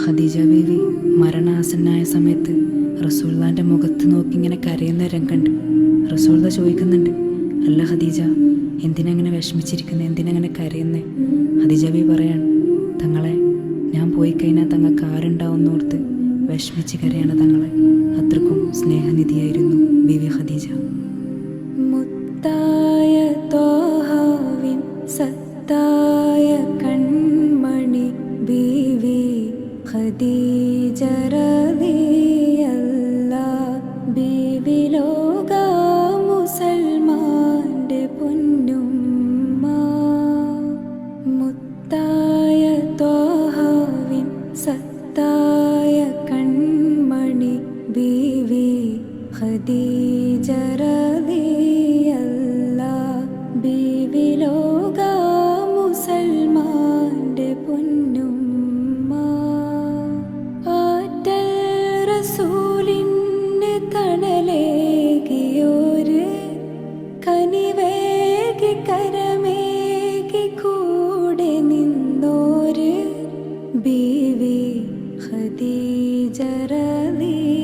ഖദീജ ബീവി മരണാസന്നായ സമയത്ത് റസൂലുള്ളാന്റെ മുഖത്ത് നോക്കി ഇങ്ങനെ കരയുന്ന രംഗണ്ട്. റസൂലുള്ള ചോദിക്കുന്നുണ്ട്, അല്ല ഖദീജ, എന്തിനങ്ങനെ വിഷമിച്ചിരിക്കുന്നത്, എന്തിനങ്ങനെ കരയുന്നത്? ഖദീജ ബീവി പറയാണ്, തങ്ങളെ, ഞാൻ പോയി കഴിഞ്ഞാൽ തങ്ങൾക്ക് ആരുണ്ടാവുന്നോർത്ത് വിഷമിച്ച് കരയാണ് തങ്ങളെ. അത്രക്കും സ്നേഹനിധിയായിരുന്നു ബീവി ഖദീജ. മുത്തായ ത്വാഹാവിൻ സത്തായ കൺമണി ബീവി ഖദീജ റളിയല്ലാഹ്. ബീവി ലോക മുസൽമാന്റെ പൊന്നുമ്മ. മുത്തായ ത്വാഹാവിൻ സത്തായ കൺമണി ബീവി ഖദീജ റളിയല്ലാഹ്. ബീവി ലോക മുസൽമാന്റെ പൊന്നുമ്മ. ആറ്റൽ റസൂലിന് തണലേകിയോര്, കനിവേകി കരമേകി കൂടെ നിന്നോര് ബീവി ഖദീജ റളിയല്ലാഹ്.